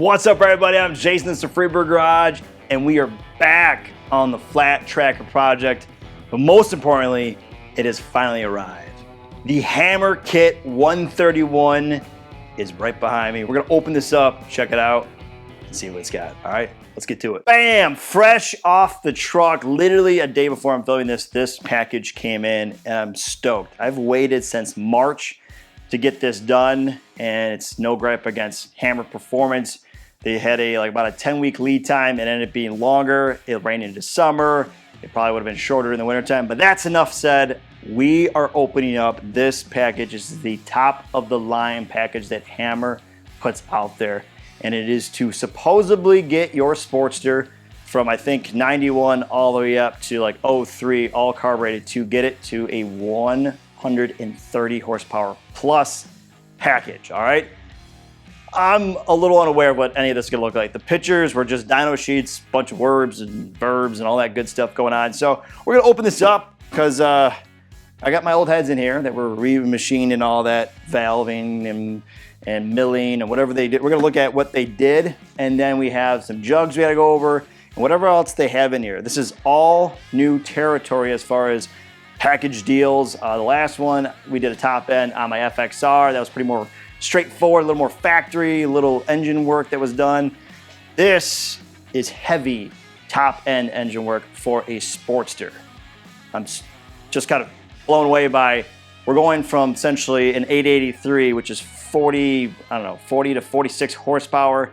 What's up, everybody? I'm Jason, this is the Freebird Garage, and we are back on the flat tracker project. But most importantly, it has finally arrived. The Hammer Kit 131 is right behind me. We're gonna open this up, check it out, and see what it's got. All right, let's get to it. Bam! Fresh off the truck, literally a day before I'm filming this package came in, and I'm stoked. I've waited since March to get this done, and it's no gripe against Hammer Performance. They had about a 10-week lead time. It ended up being longer. It ran into summer. It probably would have been shorter in the wintertime, but that's enough said. We are opening up this package. This is the top of the line package that Hammer puts out there, and it is to supposedly get your Sportster from, I think, 91 all the way up to like 03, all carbureted, to get it to a 130 horsepower plus package, all right? I'm a little unaware of what any of this is gonna look like. The pictures were just dyno sheets, bunch of words and verbs and all that good stuff going on. So we're gonna open this up because I got my old heads in here that were remachined and all that valving and milling and whatever they did. We're gonna look at what they did, and then we have some jugs we gotta go over and whatever else they have in here. This is all new territory as far as package deals. The last one, we did a top end on my FXR. That was pretty more straightforward, a little more factory, a little engine work that was done. This is heavy top end engine work for a Sportster. I'm just kind of blown away by, we're going from essentially an 883, which is 40 to 46 horsepower,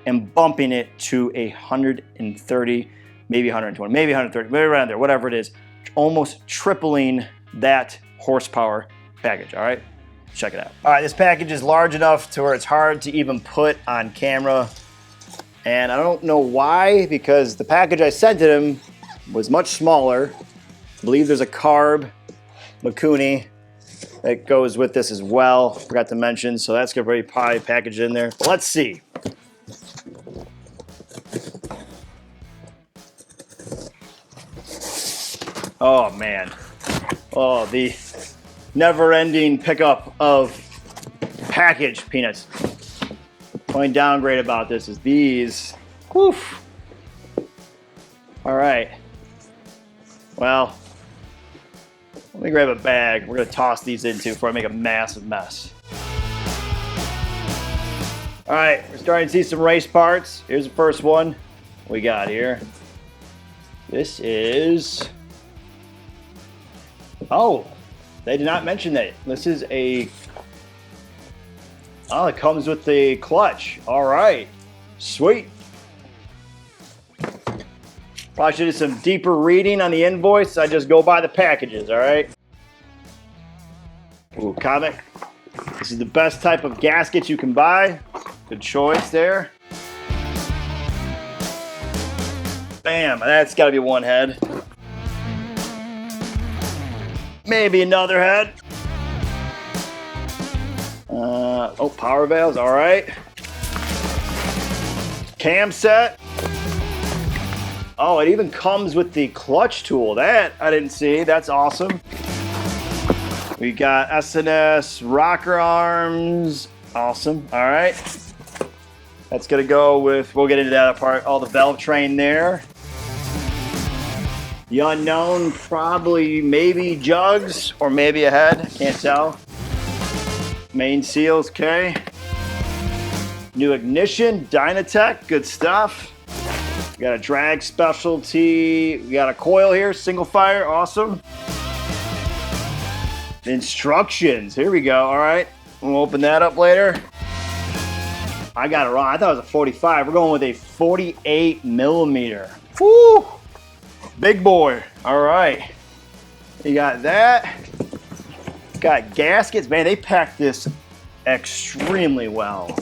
and bumping it to 130, maybe 120, maybe 130, maybe around there, whatever it is, almost tripling that horsepower package, all right? Check it out. All right, this package is large enough to where it's hard to even put on camera. And I don't know why, because the package I sent to him was much smaller. I believe there's a carb Makuni that goes with this as well. Forgot to mention, so that's gonna be probably packaged in there. But let's see. Oh man. Oh, the never-ending pickup of package peanuts. The only downgrade about this is these. Woof. All right. Well, let me grab a bag. We're gonna toss these into before I make a massive mess. All right, we're starting to see some race parts. Here's the first one we got here. This is, oh, they did not mention that. This is a, oh, it comes with the clutch. All right, sweet. Probably should do some deeper reading on the invoice. I just go by the packages, all right? Ooh, comic. This is the best type of gasket you can buy. Good choice there. Bam, that's gotta be one head. Maybe another head. Oh, power valves, all right. Cam set. Oh, it even comes with the clutch tool. That I didn't see, that's awesome. We got S&S rocker arms, awesome, all right. That's gonna go with, we'll get into that part, all the valve train there. The unknown, probably maybe jugs or maybe a head, can't tell. Main seals, okay. New ignition, Dynatech, good stuff. We got a drag specialty. We got a coil here, single fire, awesome. Instructions, here we go, all right. We'll open that up later. I got it wrong, I thought it was a 45. We're going with a 48 millimeter. Woo! Big boy, all right. You got that. Got gaskets, man, they packed this extremely well.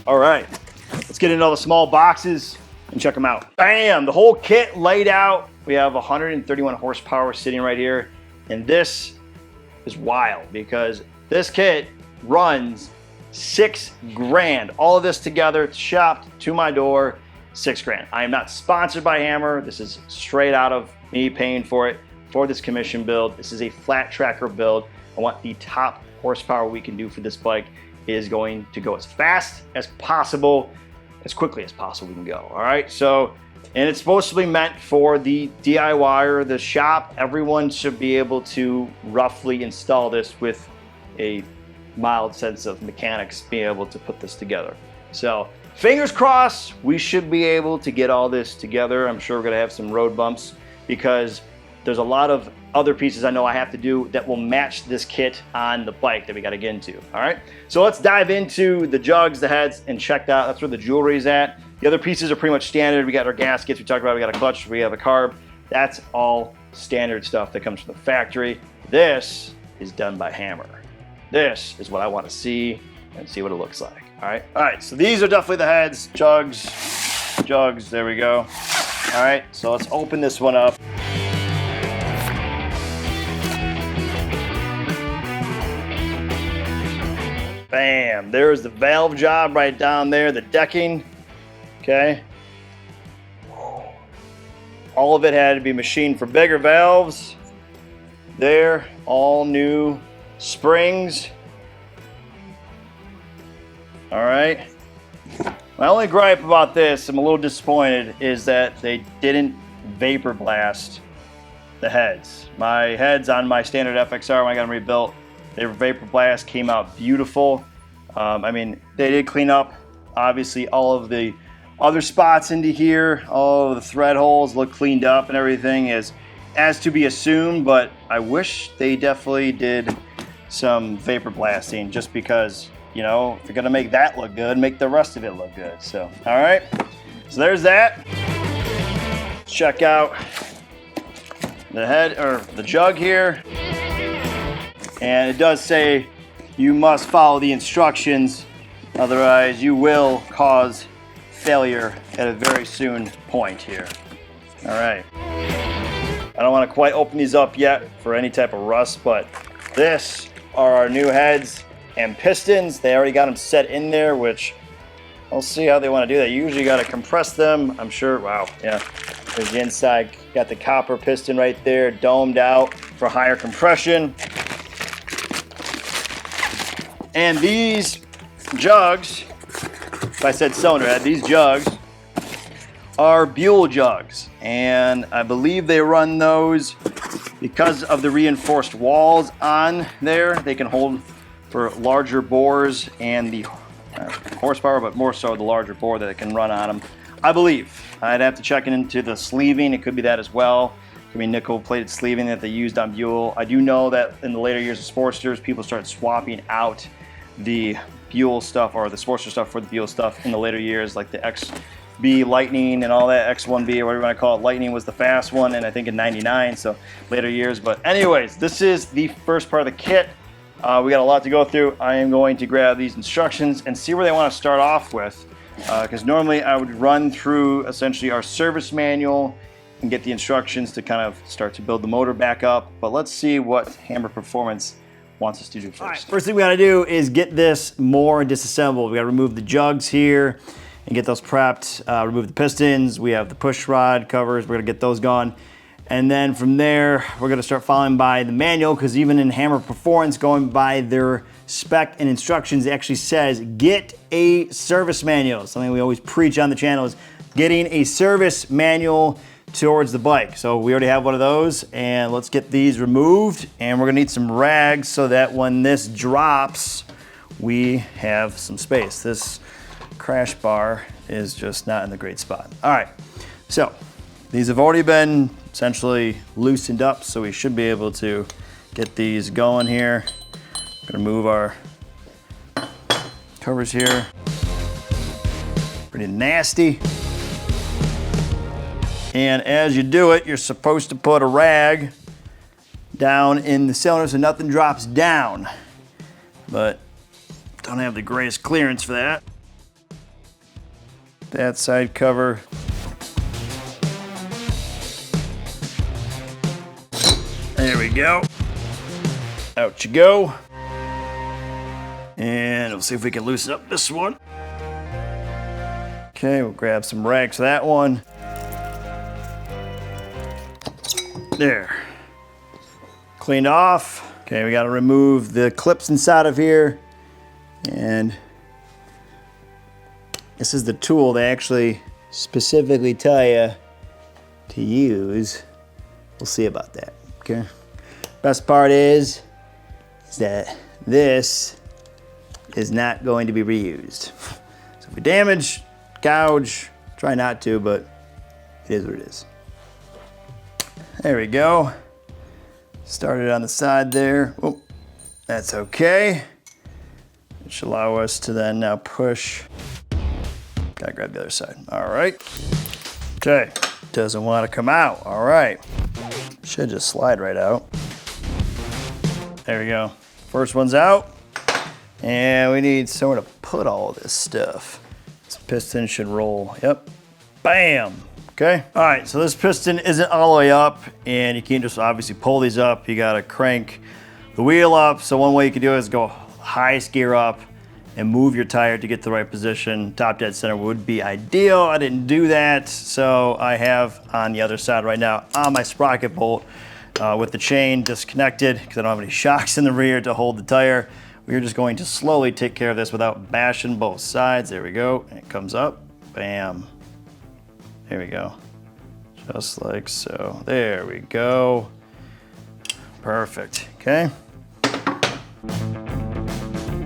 All right, let's get into all the small boxes and check them out. Bam, the whole kit laid out. We have 131 horsepower sitting right here. And this is wild because this kit runs $6,000. All of this together, it's shopped to my door, $6,000. I am not sponsored by Hammer. This is straight out of me paying for it for this commission build. This is a flat tracker build. I want the top horsepower we can do for this bike. is going to go as fast as possible, as quickly as possible we can go, all right? So, and it's supposed to be meant for the DIYer, the shop. Everyone should be able to roughly install this with a mild sense of mechanics, being able to put this together. So, fingers crossed, we should be able to get all this together. I'm sure we're gonna have some road bumps because there's a lot of other pieces I know I have to do that will match this kit on the bike that we gotta get into, all right? So let's dive into the jugs, the heads, and check that out. That's where the jewelry is at. The other pieces are pretty much standard. We got our gaskets, we talked about, we got a clutch, we have a carb. That's all standard stuff that comes from the factory. This is done by Hammer. This is what I wanna see and see what it looks like, all right? All right, so these are definitely the heads, jugs, there we go. All right, so let's open this one up. Bam, there's the valve job right down there, the decking, okay? All of it had to be machined for bigger valves. There, all new springs. All right. My only gripe about this, I'm a little disappointed, is that they didn't vapor blast the heads. My heads on my standard FXR when I got them rebuilt, they were vapor blast, came out beautiful. I mean, they did clean up, obviously, all of the other spots into here. All of the thread holes look cleaned up and everything is as to be assumed, but I wish they definitely did some vapor blasting just because, you know, if you're gonna make that look good, make the rest of it look good. So, all right, so there's that. Check out the head, or the jug here. And it does say you must follow the instructions, otherwise you will cause failure at a very soon point here. All right. I don't want to quite open these up yet for any type of rust, but this are our new heads and pistons. They already got them set in there, which I'll see how they want to do that. You usually got to compress them, I'm sure. Wow, yeah. There's the inside, got the copper piston right there, domed out for higher compression. And these jugs, if I said cylinder head, these jugs are Buell jugs. And I believe they run those because of the reinforced walls on there. They can hold for larger bores and the horsepower, but more so the larger bore that it can run on them. I believe. I'd have to check into the sleeving. It could be that as well. It could be nickel plated sleeving that they used on Buell. I do know that in the later years of Sportsters, people started swapping out the Buell stuff or the Sportster stuff for the Buell stuff in the later years, like the XB Lightning and all that, X1B or whatever you want to call it. Lightning was the fast one, and I think in '99, so later years. But anyways, this is the first part of the kit. We got a lot to go through. I am going to grab these instructions and see where they want to start off with, because normally I would run through essentially our service manual and get the instructions to kind of start to build the motor back up. But let's see what Hammer Performance wants us to do first. All right, first thing we gotta do is get this more disassembled. We gotta remove the jugs here and get those prepped, remove the pistons. We have the push rod covers, we're gonna get those gone. And then from there, we're gonna start following by the manual, because even in Hammer Performance, going by their spec and instructions, it actually says, get a service manual. Something we always preach on the channel is getting a service manual towards the bike. So we already have one of those, and let's get these removed. And we're gonna need some rags so that when this drops, we have some space. This crash bar is just not in the great spot. All right, so these have already been essentially loosened up, so we should be able to get these going here. I'm gonna move our covers here. Pretty nasty. And as you do it, you're supposed to put a rag down in the cylinder so nothing drops down. But don't have the greatest clearance for that. That side cover. There we go. Out you go. And we'll see if we can loosen up this one. Okay, we'll grab some rags for that one. There. Cleaned off. Okay, we gotta remove the clips inside of here. And this is the tool they actually specifically tell you to use. We'll see about that, okay? Best part is that this is not going to be reused. So if we damage, gouge, try not to, but it is what it is. There we go. Started on the side there. Oh, that's okay. It should allow us to then now push. Gotta grab the other side. All right. Okay. Doesn't want to come out. All right. Should just slide right out. There we go. First one's out. And we need somewhere to put all of this stuff. This piston should roll. Yep. Bam. Okay. All right. So this piston isn't all the way up, and you can't just obviously pull these up. You got to crank the wheel up. So one way you can do it is go highest gear up and move your tire to get to the right position. Top dead center would be ideal. I didn't do that, so I have on the other side right now on my sprocket bolt with the chain disconnected because I don't have any shocks in the rear to hold the tire. We're just going to slowly take care of this without bashing both sides. There we go. And it comes up. Bam. There we go. Just like so. There we go. Perfect. Okay.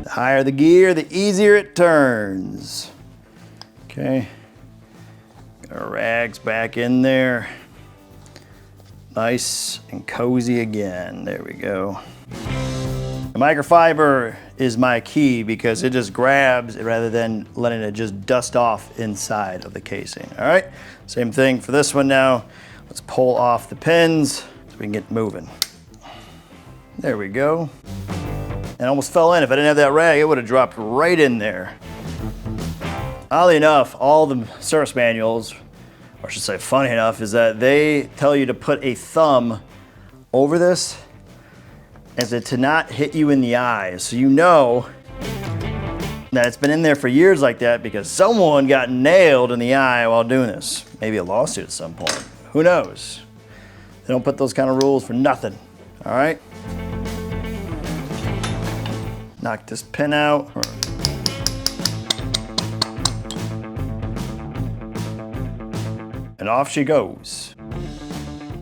The higher the gear, the easier it turns. Okay. Got our rags back in there. Nice and cozy again. There we go. The microfiber is my key because it just grabs it rather than letting it just dust off inside of the casing. All right, same thing for this one now. Let's pull off the pins so we can get moving. There we go. And almost fell in. If I didn't have that rag, it would have dropped right in there. Oddly enough, all the service manuals, or I should say funny enough, is that they tell you to put a thumb over this as it to not hit you in the eyes. So you know that it's been in there for years like that because someone got nailed in the eye while doing this. Maybe a lawsuit at some point. Who knows? They don't put those kind of rules for nothing. All right? Knock this pin out. And off she goes.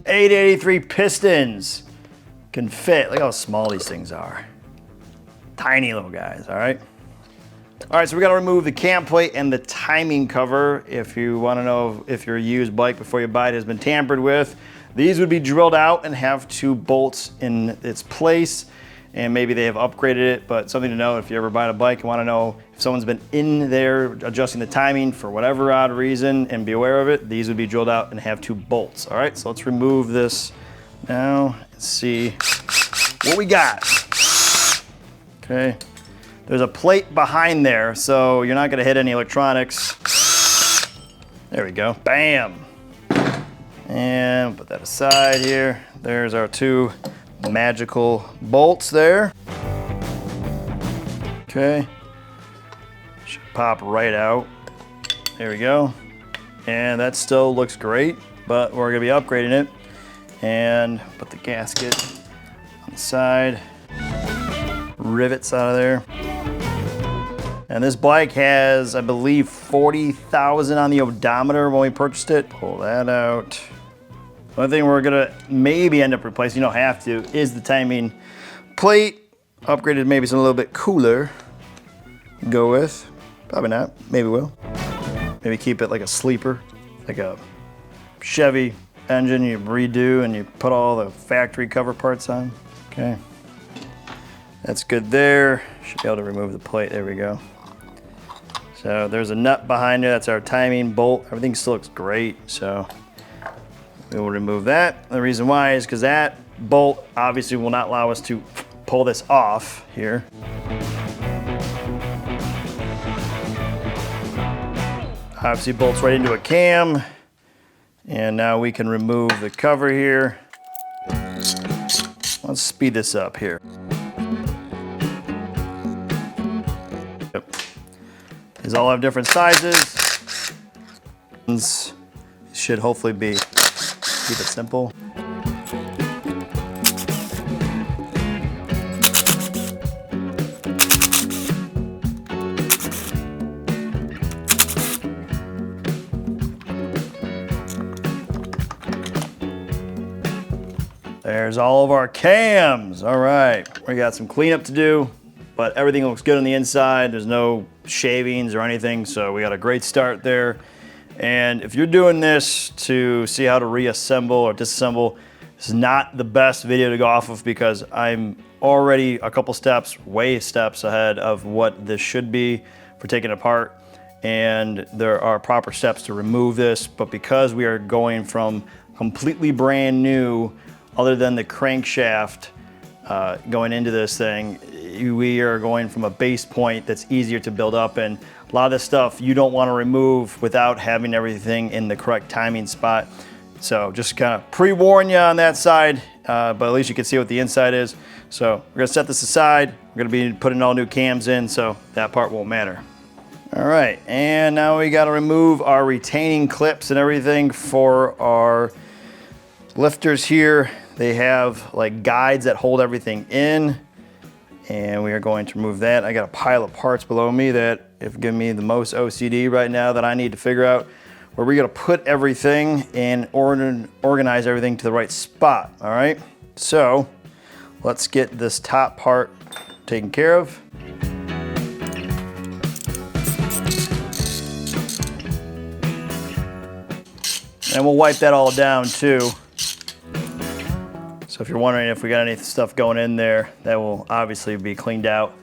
883 pistons. Can fit. Look how small these things are. Tiny little guys, all right? All right, so we gotta remove the cam plate and the timing cover. If you wanna know if your used bike before you buy it has been tampered with, these would be drilled out and have 2 bolts in its place. And maybe they have upgraded it, but something to know if you ever buy a bike and wanna know if someone's been in there adjusting the timing for whatever odd reason and be aware of it, these would be drilled out and have 2 bolts. All right, so let's remove this now and see what we got. Okay, there's a plate behind there, so you're not gonna hit any electronics. There we go, bam. And put that aside here. There's our 2 magical bolts there. Okay, should pop right out. There we go. And that still looks great, but we're gonna be upgrading it. And put the gasket on the side, rivets out of there. And this bike has, I believe, 40,000 on the odometer when we purchased it. Pull that out. The only thing we're gonna maybe end up replacing, you don't have to, is the timing plate. Upgraded maybe something a little bit cooler. Go with, probably not, maybe will. Maybe keep it like a sleeper, like a Chevy engine you redo and you put all the factory cover parts on. Okay, that's good there. Should be able to remove the plate, there we go. So there's a nut behind there, that's our timing bolt. Everything still looks great, so we will remove that. The reason why is because that bolt obviously will not allow us to pull this off here. Obviously bolts right into a cam. And now we can remove the cover here. Let's speed this up here. Yep. These all have different sizes. These should hopefully keep it simple. There's all of our cams. All right, we got some cleanup to do, but everything looks good on the inside. There's no shavings or anything, so we got a great start there. And if you're doing this to see how to reassemble or disassemble, this is not the best video to go off of because I'm already a couple steps ahead of what this should be for taking it apart. And there are proper steps to remove this, but because we are going from completely brand new, other than the crankshaft going into this thing, we are going from a base point that's easier to build up, and a lot of this stuff you don't want to remove without having everything in the correct timing spot. So just kind of pre-warn you on that side, but at least you can see what the inside is. So we're gonna set this aside. We're gonna be putting all new cams in, so that part won't matter. All right, and now we gotta remove our retaining clips and everything for our lifters here. They have like guides that hold everything in, and we are going to remove that. I got a pile of parts below me that have given me the most OCD right now that I need to figure out where we're gonna put everything and organize everything to the right spot, all right? So let's get this top part taken care of. And we'll wipe that all down too. So if you're wondering if we got any stuff going in there, that will obviously be cleaned out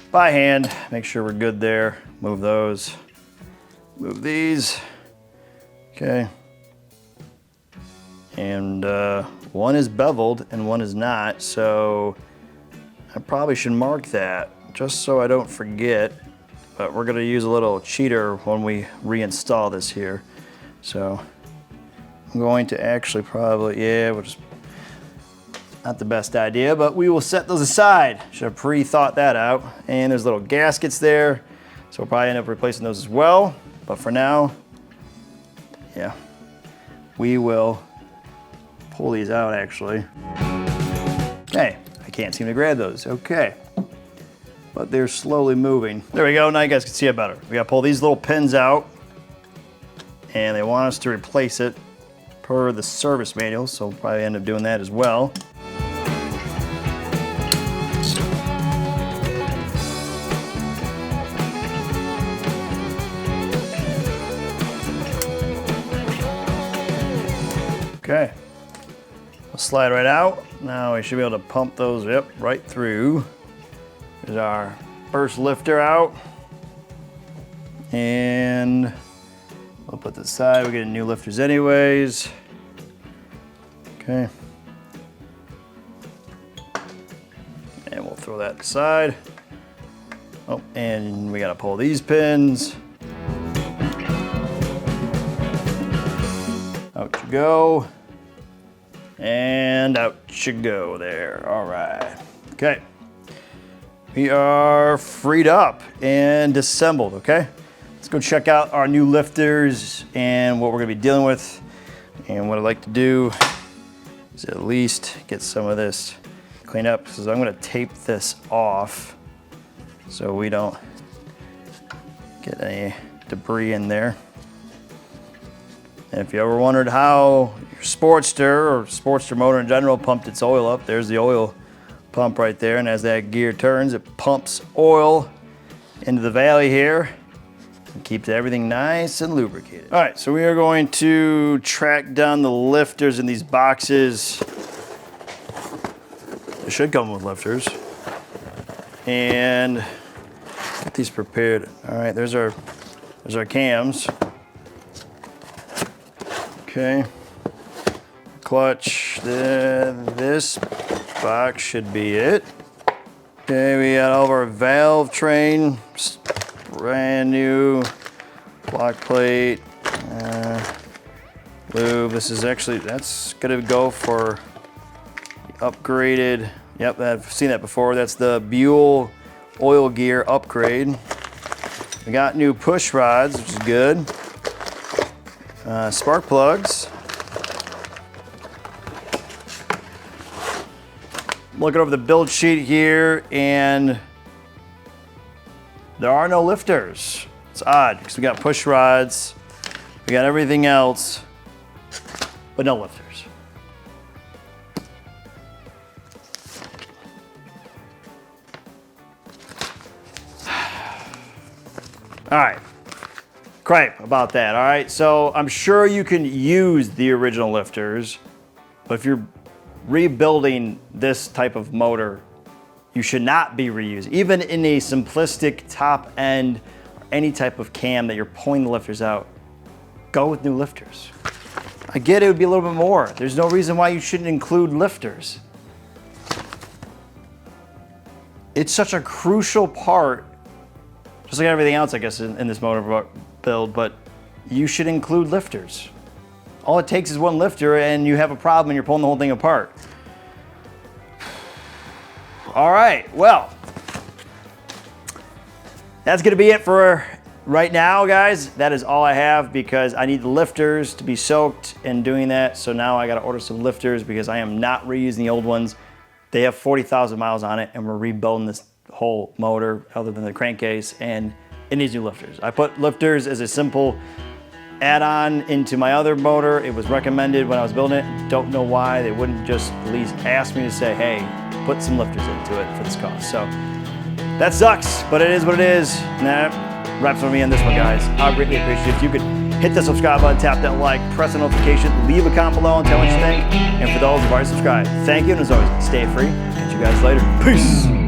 by hand. Make sure we're good there. Move those, move these. Okay. And one is beveled and one is not, so I probably should mark that just so I don't forget. But we're gonna use a little cheater when we reinstall this here. So I'm going to actually probably, we'll just, not the best idea, but we will set those aside. Should have pre-thought that out. And there's little gaskets there, so we'll probably end up replacing those as well. But for now, we will pull these out actually. Hey, I can't seem to grab those, okay. But they're slowly moving. There we go, now you guys can see it better. We gotta pull these little pins out, and they want us to replace it per the service manual, so we'll probably end up doing that as well. Okay, we'll slide right out. Now we should be able to pump those right through. There's our first lifter out. And we'll put this aside. We're getting new lifters anyways. Okay. And we'll throw that aside. Oh, and we gotta pull these pins. Out you go. And out you go there. All right. Okay. We are freed up and disassembled, okay? Let's go check out our new lifters and what we're gonna be dealing with. And what I'd like to do is at least get some of this cleaned up, because I'm gonna tape this off so we don't get any debris in there. And if you ever wondered how your Sportster or Sportster motor in general pumped its oil up, there's the oil pump right there. And as that gear turns, it pumps oil into the valley here and keeps everything nice and lubricated. All right, so we are going to track down the lifters in these boxes. They should come with lifters. And get these prepared. All right, there's our cams. Okay, clutch, this box should be it. Okay, we got all of our valve train, brand new block plate, lube. This is actually, that's gonna go for the upgraded, yep, I've seen that before. That's the Buell oil gear upgrade. We got new push rods, which is good. Spark plugs. Looking over the build sheet here, and there are no lifters. It's odd because we got push rods, we got everything else, but no lifters. All right, gripe about that, all right? So I'm sure you can use the original lifters, but if you're rebuilding this type of motor, you should not be reusing. Even in a simplistic top end, or any type of cam that you're pulling the lifters out, go with new lifters. I get it would be a little bit more. There's no reason why you shouldn't include lifters. It's such a crucial part, just like everything else, I guess, in this motor build, but you should include lifters. All it takes is one lifter and you have a problem and you're pulling the whole thing apart. All right, well, that's gonna be it for right now, guys. That is all I have because I need the lifters to be soaked in doing that. So now I gotta order some lifters because I am not reusing the old ones. They have 40,000 miles on it and we're rebuilding this whole motor other than the crankcase, and it needs new lifters. I put lifters as a simple add-on into my other motor. It was recommended when I was building it. Don't know why they wouldn't just at least ask me to say, hey, put some lifters into it for this cost. So that sucks, but it is what it is. And that wraps for me on this one, guys. I greatly appreciate it if you could hit the subscribe button, tap that like, press the notification, leave a comment below and tell what you think. And for those who've already subscribed, thank you. And as always, stay free. Catch you guys later. Peace.